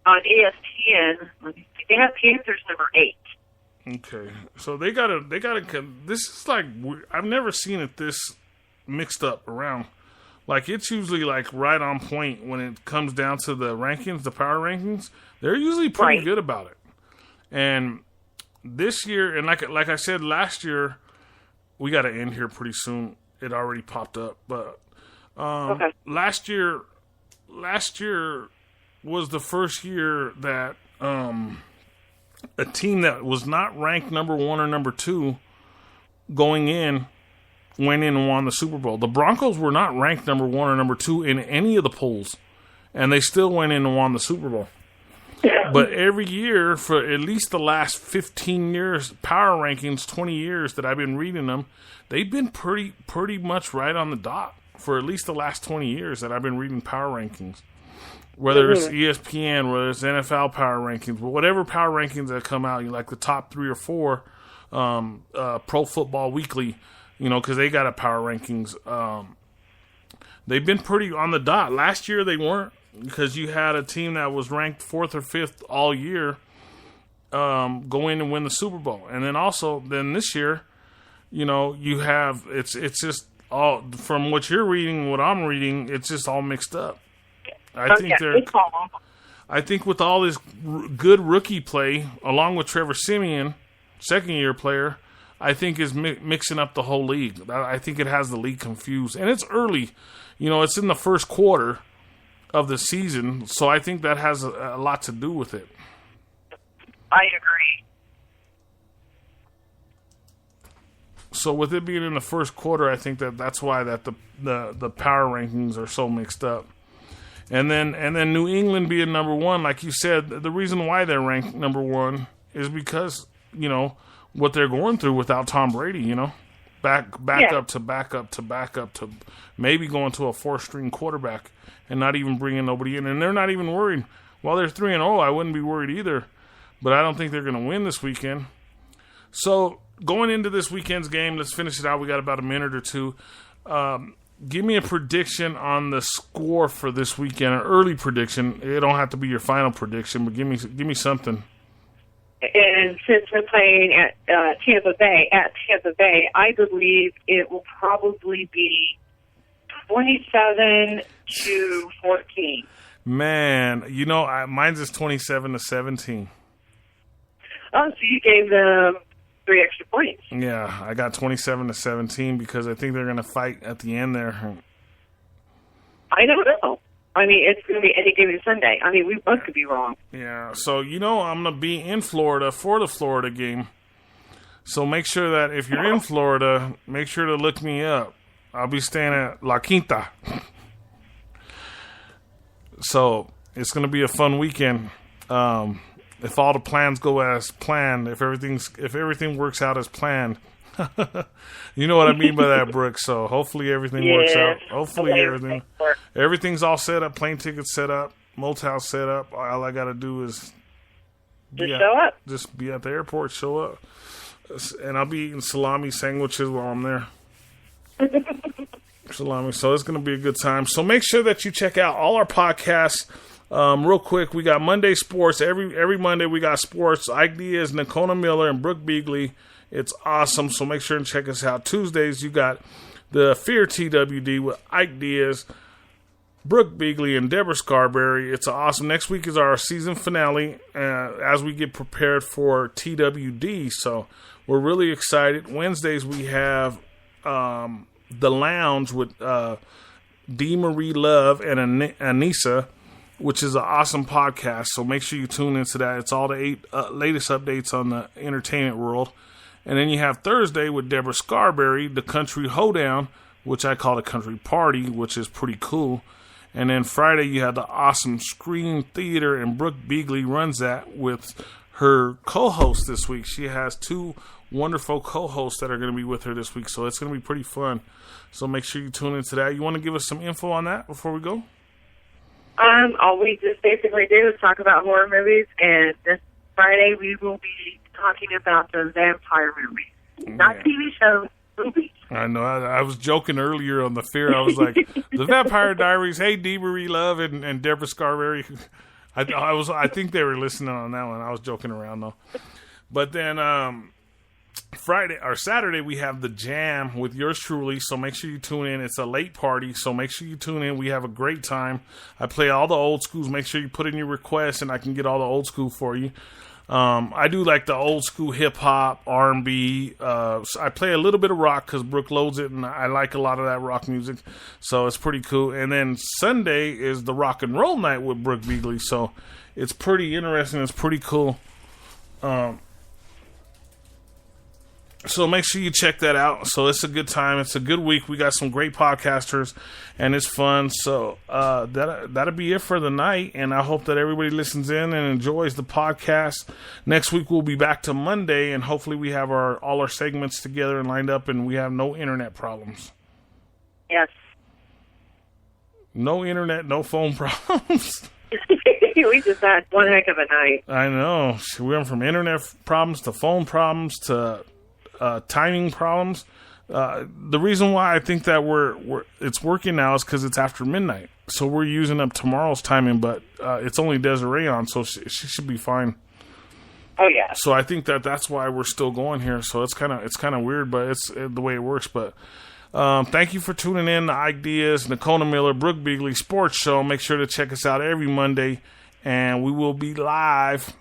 on ESPN. They have Panthers number 8. Okay, so they gotta. This is like, I've never seen it this mixed up around. Like, it's usually like right on point when it comes down to the rankings, the power rankings. They're usually pretty good about it. And this year, and like I said last year, we got to end here pretty soon. It already popped up, but last year was the first year that a team that was not ranked number 1 or number 2 going in went in and won the Super Bowl. The Broncos were not ranked number 1 or number 2 in any of the polls, and they still went in and won the Super Bowl. But every year for at least the last 15 years, power rankings, 20 years that I've been reading them, they've been pretty much right on the dot for at least the last 20 years that I've been reading power rankings. Whether it's ESPN, whether it's NFL power rankings, whatever power rankings that come out, like the top 3 or 4, Pro Football Weekly, because they got a power rankings. They've been pretty on the dot. Last year they weren't, because you had a team that was ranked 4th or 5th all year go in and win the Super Bowl. And then this year, you have, it's just all, from what you're reading, what I'm reading, it's just all mixed up. I think with all this good rookie play, along with Trevor Siemian, second-year player, I think is mixing up the whole league. I think it has the league confused. And it's early. It's in the first quarter of the season, so I think that has a lot to do with it. I agree. So with it being in the first quarter, I think that's why that the power rankings are so mixed up. And then New England being number 1, like you said, the reason why they're ranked number 1 is because, what they're going through without Tom Brady, back up to maybe going to a 4th-string quarterback and not even bringing nobody in. And they're not even worried. While they're 3-0, I wouldn't be worried either. But I don't think they're going to win this weekend. So going into this weekend's game, let's finish it out. We got about a minute or two. Give me a prediction on the score for this weekend, an early prediction. It don't have to be your final prediction, but give me something. And since we're playing at Tampa Bay, I believe it will probably be 27-14. Man, mine's is 27-17. Oh, so you gave them 3 extra points. Yeah, I got 27-17 because I think they're going to fight at the end there. I don't know. I mean, it's going to be any given Sunday. I mean, we both could be wrong. Yeah, so I'm going to be in Florida for the Florida game. So make sure that if you're in Florida, make sure to look me up. I'll be staying at La Quinta. So it's going to be a fun weekend. If all the plans go as planned, if everything works out as planned, you know what I mean by that, Brooke. So hopefully everything works out. Hopefully everything's all set up, plane tickets set up, motel set up. All I got to do is show up. Just be at the airport, show up, and I'll be eating salami sandwiches while I'm there. Salami. So it's going to be a good time. So make sure that you check out all our podcasts. Real quick, we got Monday Sports. Every Monday we got Sports. Ike Diaz, Nakona Miller, and Brooke Beagley. It's awesome, so make sure and check us out. Tuesdays, you got the Fear TWD with Ike Diaz, Brooke Beagley, and Deborah Scarberry. It's awesome. Next week is our season finale as we get prepared for TWD, so we're really excited. Wednesdays, we have The Lounge with D. Marie Love and Anissa, which is an awesome podcast, so make sure you tune into that. It's all the latest updates on the entertainment world. And then you have Thursday with Deborah Scarberry, the Country Hoedown, which I call the Country Party, which is pretty cool. And then Friday you have the awesome Screen Theater, and Brooke Beagley runs that with her co-host this week. She has 2 wonderful co-hosts that are going to be with her this week, so it's going to be pretty fun. So make sure you tune into that. You want to give us some info on that before we go? All we just basically do is talk about horror movies, and this Friday we will be talking about the vampire movies. Not TV shows, movies. I know. I was joking earlier on the Fear. I was like, the Vampire Diaries, hey, Dee Marie Love and Deborah Scarberry. I think they were listening on that one. I was joking around though. But then Friday or Saturday we have the jam with yours truly. So make sure you tune in. It's a late party, so make sure you tune in. We have a great time. I play all the old schools. Make sure you put in your requests, and I can get all the old school for you. I do like the old school hip hop, R&B. So I play a little bit of rock because Brooke loads it, and I like a lot of that rock music. So it's pretty cool. And then Sunday is the rock and roll night with Brooke Beagley. So it's pretty interesting. It's pretty cool. So make sure you check that out. So it's a good time. It's a good week. We got some great podcasters, and it's fun. So that'll be it for the night, and I hope that everybody listens in and enjoys the podcast. Next week we'll be back to Monday, and hopefully we have all our segments together and lined up, and we have no internet problems. Yes. No internet, no phone problems. We just had one heck of a night. I know. We went from internet problems to phone problems to timing problems. The reason why I think that it's working now is because it's after midnight. So we're using up tomorrow's timing, but it's only Desiree on, so she should be fine. Oh yeah. So I think that's why we're still going here. So it's kind of weird, but it's the way it works. But thank you for tuning in to Ike Diaz, Nikona Miller, Brooke Beagley Sports Show. Make sure to check us out every Monday, and we will be live.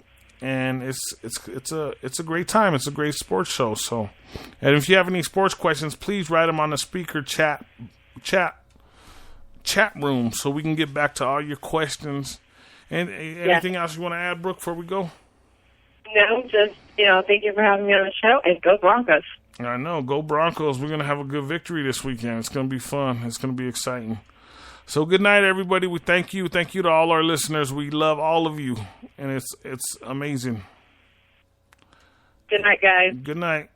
And it's a great time. It's a great sports show. So, and if you have any sports questions, please write them on the speaker chat room so we can get back to all your questions. And anything else you want to add, Brooke, before we go? No, just thank you for having me on the show, and go Broncos. I know, go Broncos. We're gonna have a good victory this weekend. It's gonna be fun. It's gonna be exciting. So good night, everybody. We thank you. Thank you to all our listeners. We love all of you, and it's amazing. Good night, guys. Good night.